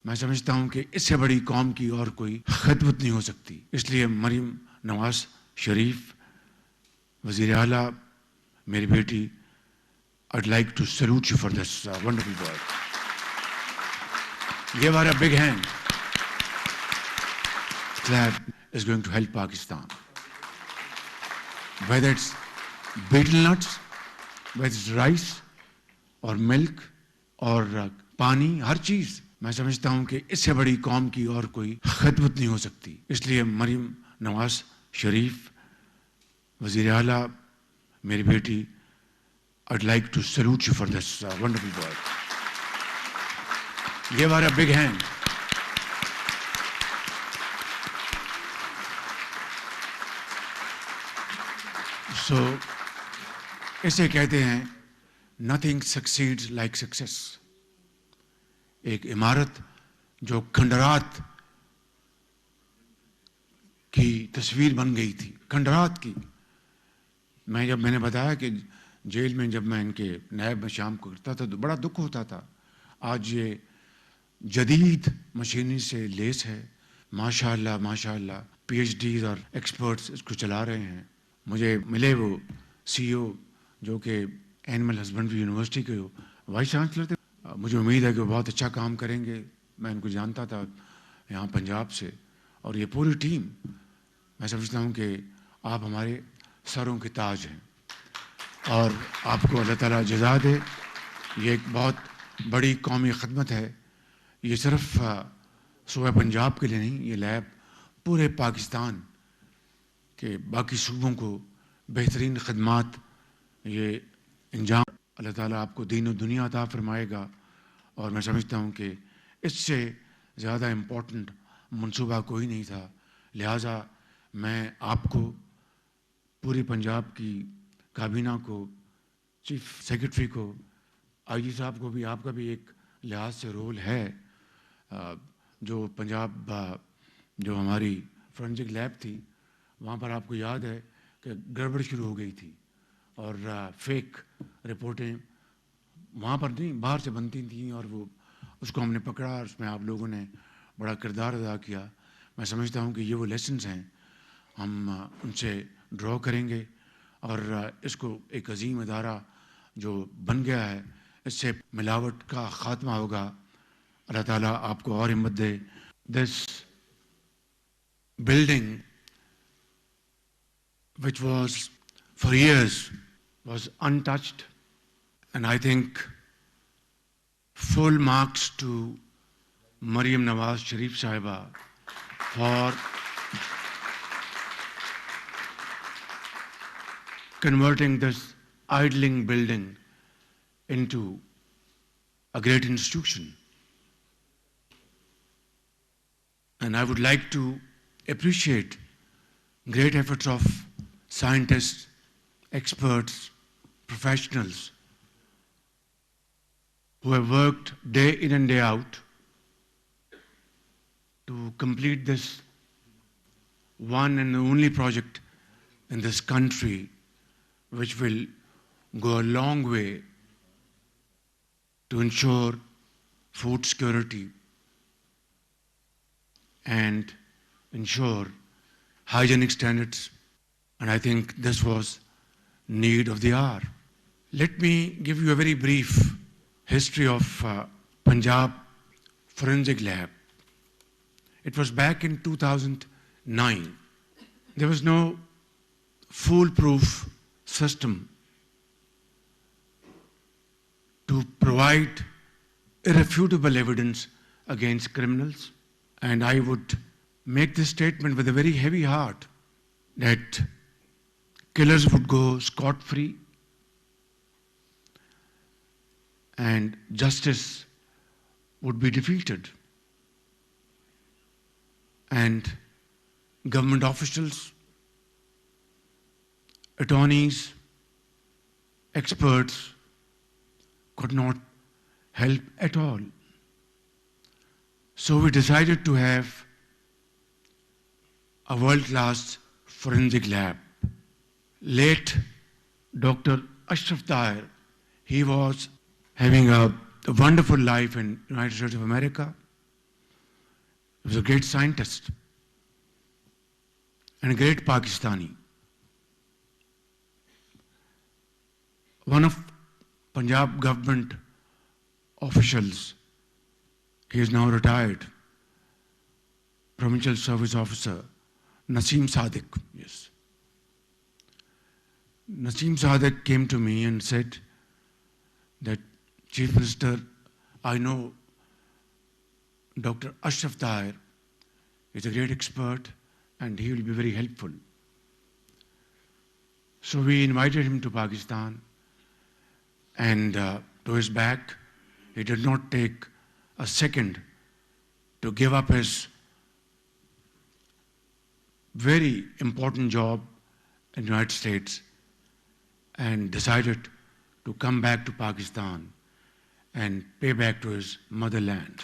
میں سمجھتا ہوں کہ اس سے بڑی قوم کی اور کوئی خدمت نہیں ہو سکتی. اس لیے مریم نواز شریف وزیر اعلیٰ میری بیٹی, I'd like to salute you for this wonderful work. Give her a big hand. Slab is going to help Pakistan. Whether it's betel nuts, whether it's rice or milk or پانی, ہر چیز. میں سمجھتا ہوں کہ اس سے بڑی قوم کی اور کوئی خدمت نہیں ہو سکتی. اس لیے مریم نواز شریف وزیر اعلیٰ میری بیٹی, I'd like to salute you for this wonderful work. Give her a big hand. So, اسے کہتے ہیں nothing succeeds like success. ایک عمارت جو کھنڈرات کی تصویر بن گئی تھی, کھنڈرات کی. میں نے بتایا کہ جیل میں جب میں ان کے نائب میں شام کو کرتا تھا تو بڑا دکھ ہوتا تھا. آج یہ جدید مشینری سے لیس ہے, ماشاء اللہ پی ایچ ڈیز اور ایکسپرٹس اس کو چلا رہے ہیں. مجھے ملے وہ سی او جو کہ اینیمل ہسبنڈری یونیورسٹی کے وائس چانسلر تھے. مجھے امید ہے کہ وہ بہت اچھا کام کریں گے. میں ان کو جانتا تھا یہاں پنجاب سے, اور یہ پوری ٹیم. میں سمجھتا ہوں کہ آپ ہمارے سروں کے تاج ہیں اور آپ کو اللہ تعالیٰ جزا دے. یہ ایک بہت بڑی قومی خدمت ہے. یہ صرف صوبہ پنجاب کے لیے نہیں, یہ لیب پورے پاکستان کے باقی صوبوں کو بہترین خدمات یہ انجام. اللہ تعالیٰ آپ کو دین و دنیا عطا فرمائے گا, اور میں سمجھتا ہوں کہ اس سے زیادہ امپورٹنٹ منصوبہ کوئی نہیں تھا. لہٰذا میں آپ کو, پوری پنجاب کی کابینہ کو, چیف سیکرٹری کو, آئی جی صاحب کو بھی, آپ کا بھی ایک لحاظ سے رول ہے. جو پنجاب جو ہماری فورنزک لیب تھی وہاں پر آپ کو یاد ہے کہ گڑبڑ شروع ہو گئی تھی اور فیک رپورٹیں وہاں پر نہیں باہر سے بنتی تھیں, اور وہ اس کو ہم نے پکڑا اور اس میں آپ لوگوں نے بڑا کردار ادا کیا. میں سمجھتا ہوں کہ یہ وہ لیسنز ہیں, ہم ان سے ڈرا کریں گے اور اس کو ایک عظیم ادارہ جو بن گیا ہے اس سے ملاوٹ کا خاتمہ ہوگا. اللہ تعالیٰ آپ کو اور ہمت دے. This building which was for years was untouched, and I think full marks to Maryam Nawaz Sharif Sahiba for converting this idling building into a great institution. And I would like to appreciate great efforts of scientists, experts, professionals who have worked day in and day out to complete this one and only project in this country, which will go a long way to ensure food security and ensure hygienic standards. And I think this was need of the hour. Let me give you a very brief history of Punjab Forensic Lab. It was back in 2009. There was no foolproof system to provide irrefutable evidence against criminals. And I would make this statement with a very heavy heart that killers would go scot-free and justice would be defeated. And government officials, attorneys, experts could not help at all. So we decided to have a world-class forensic lab. Late Dr. Ashraf Tahir, he was having a wonderful life in the United States of America. He was a great scientist and a great Pakistani. One of Punjab government officials, he is now retired, Provincial Service Officer, Naseem Sadiq, yes. Naseem Sadiq came to me and said that, Chief Minister, I know Dr. Ashraf Tahir is a great expert and he will be very helpful. So we invited him to Pakistan, and to his back, he did not take a second to give up his very important job in the United States and decided to come back to Pakistan and pay back to his motherland.